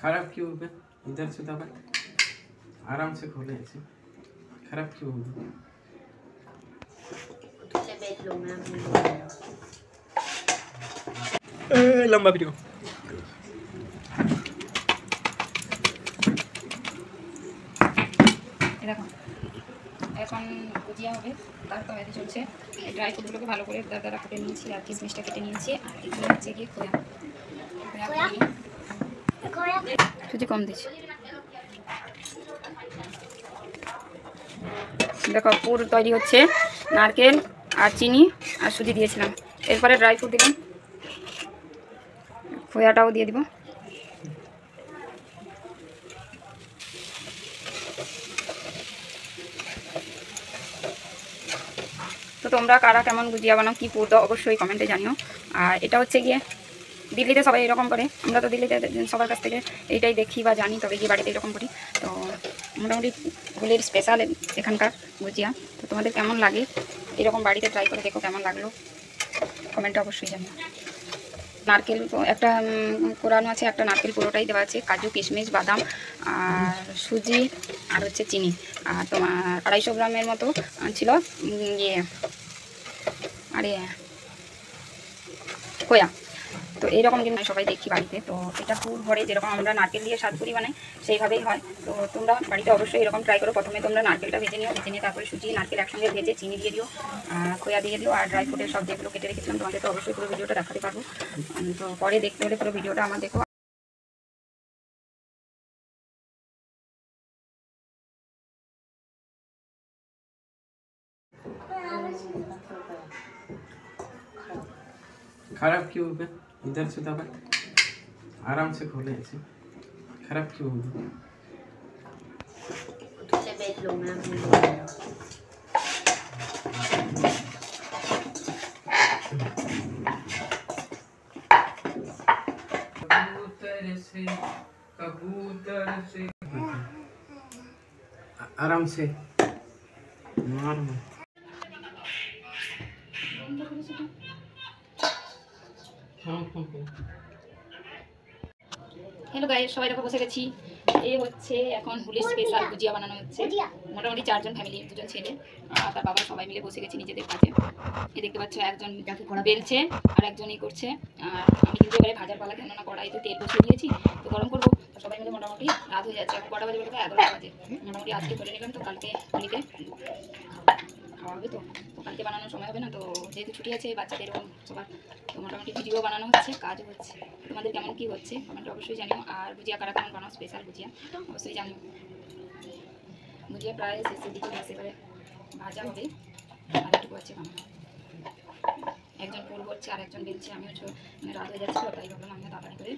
खराब क्यों होगा? इधर से दबा, आराम से खोले ऐसे। खराब क्यों होगा? लंबा वीडियो। দেখো এখন গুজিয়া হবে, তার তৈরি চলছে। এই ড্রাই ফ্রুটগুলোকে ভালো করে দাদা কেটে নিয়েছি, আর কিশমিশটা কেটে নিয়েছি, আর এখানে হচ্ছে গিয়ে খোয়া সুজি কম দিচ্ছি। দেখো পুর তৈরি হচ্ছে, নারকেল আর চিনি আর সুজি দিয়েছিলাম, এরপরে ড্রাই ফ্রুট দিলাম, খোয়াটাও দিয়ে দিব। তো তোমরা কারা কেমন গুজিয়া বানাও, কী পুর দাও অবশ্যই কমেন্টে জানিও। আর এটা হচ্ছে গিয়ে দিল্লিতে সবাই এরকম করে, আমরা তো দিল্লিতে সবার কাছ থেকে এইটাই দেখি বা জানি, তবে গিয়ে বাড়িতে এরকম করি। তো মোটামুটি হুলের স্পেশাল এখানকার গুজিয়া। তো তোমাদের কেমন লাগে, এরকম বাড়িতে ট্রাই করে দেখো কেমন লাগলো, কমেন্টে অবশ্যই জানিও। নারকেল একটা কোরানো আছে, একটা নারকেল পুরোটাই দেওয়া আছে, কাজু কিশমিশ বাদাম আর সুজি আর হচ্ছে চিনি, আর তোমার 250 গ্রামের মতো ছিল ইয়ে আরে খোয়া। তো এইরকম কিন্তু সবাই দেখি বাড়িতে। তো এটা পুর ভরে যেরকম আমরা নারকেল দিয়ে স্বাদপুরি বানাই সেইভাবেই হয়। তো তোমরা বাড়িতে অবশ্যই এরকম ট্রাই করো। প্রথমে তোমরা নারকেলটা ভেজে নিও, ভেজে নিয়ে তারপরে সুজি নারকেল একসঙ্গে ভেজে চিনি দিয়ে দিও, খোয়া দিয়ে দিও, আর ড্রাই ফ্রুটের সব যেগুলো কেটে রেখেছিলাম তোমাদের তো অবশ্যই পুরো ভিডিওটা দেখাতে পারবো। তো পরে দেখতে হলে পুরো ভিডিওটা আমার দেখো। खराब क्यों होगा? इधर से दबा, आराम से खोले ऐसे। खराब क्यों होगा? कबूतर से आराम से मार मार। হ্যালো গাইস, সবাই দেখো বসে গেছি। এই হচ্ছে এখন হুলের স্পেশাল গুজিয়া বানানো হচ্ছে। মোটামুটি 4 জন ফ্যামিলি, 2 জন ছেলে আর তার বাবা, সবাই মিলে বসে গেছি নিজেদের কাজে। এই দেখতে পাচ্ছ একজন বেলছে আর একজন এই করছে। আর আমি কিন্তু এবারে ভাজার পালা, কেননা কড়াইতে তেল বসিয়ে দিয়েছি, তো গরম করবো। তো সবাই মিলে মোটামুটি রাত হয়ে যাচ্ছে, এখন কটা বাজে বলতে 11টা বাজে। মোটামুটি আজকে করে নিলাম, তো কালকে হোলিতে খাওয়া হবে। তো কালকে বানানোর সময় হবে না, তো যেহেতু ছুটি আছে বাচ্চাদের এরকম সবার, তো মোটামুটি ভিডিও বানানো হচ্ছে, কাজও হচ্ছে। তোমাদের কেমন কী হচ্ছে কমেন্টে অবশ্যই জানিও। আর গুজিয়া কারা কেমন বানাও, স্পেশাল গুজিয়া অবশ্যই জানিও। গুজিয়া প্রায় শেষের দিকে আসে, এবারে ভাজা হবে আর একটু আছে বানানো। একজন পুর করছে আর একজন বেলছে। আমিও মানে রাত হয়ে যাচ্ছিল, তাই ভাবলাম আমি তাড়াতাড়ি করে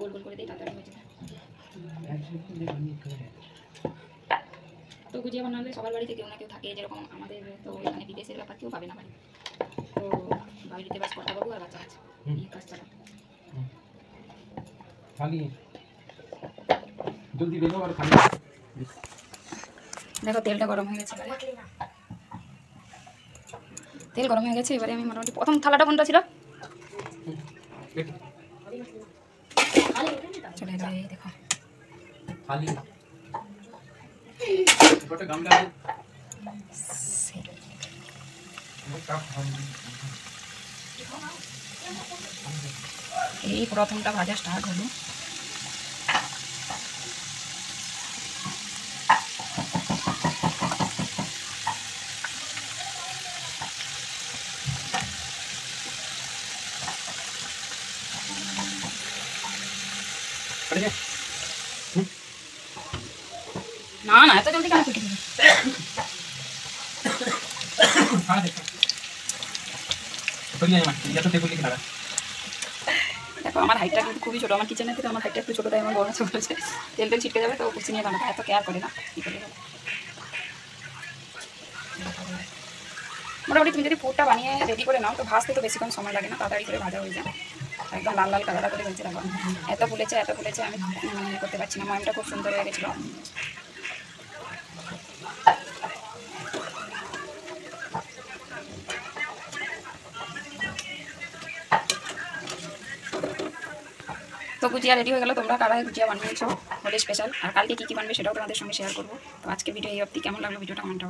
গোল গোল করে দিই, তাড়াতাড়ি হয়ে যাবে। তো গুজিয়া বানালে সবার বাড়িতে কেউ না কেউ থাকে, যেরকম আমাদের তো এখানে বিদেশের ব্যাপার কেউ পাবে না বাড়ি, তো বাড়িতে বাস করতে পারবো আর বাচ্চা আছে এই কাজ চালাবো। দেখো তেলটা গরম হয়ে গেছে, তেল গরম হয়ে গেছে। এবারে আমি মোটামুটি প্রথম থালাটা কোনটা ছিল চলে এলো, এই দেখো এই প্রথমটা ভাজা স্টার্ট হলো। না না এত জলদি কেন ফুটে দিল? দেখো আমার হাইটটা কিন্তু খুবই ছোটো, আমার কিচেনের থেকে আমার হাইটটা একটু ছোটো, তাই আমার বড় ছোটো আছে, তেল তেল ছিটকে যাবে, তো কুচি নিয়ে বানাতে এত কেয়ার করে না। কী করে মোটামুটি তুমি যদি পুরটা বানিয়ে রেডি করে নাও, তো ভাজতে তো বেশিক্ষণ সময় লাগে না, তাড়াতাড়ি করে ভাজা হয়ে যায়, একদম লাল লাল কালার করে ভেজে রাখো। এত ফুলেছে আমি করতে পারছি না। ময়মটা খুব সুন্দর হয়ে গেছিলো। তো তো গুজিয়া রেডি হয়ে গেল। তোমরা কারা গুজিয়া বানিয়েছো হোলি স্পেশাল, আর কালকে কী কী বানবে সেটাও তোমাদের সঙ্গে শেয়ার করবো। তো আজকে ভিডিও এই অবধি। কেমন লাগলো ভিডিওটা কমেন্ট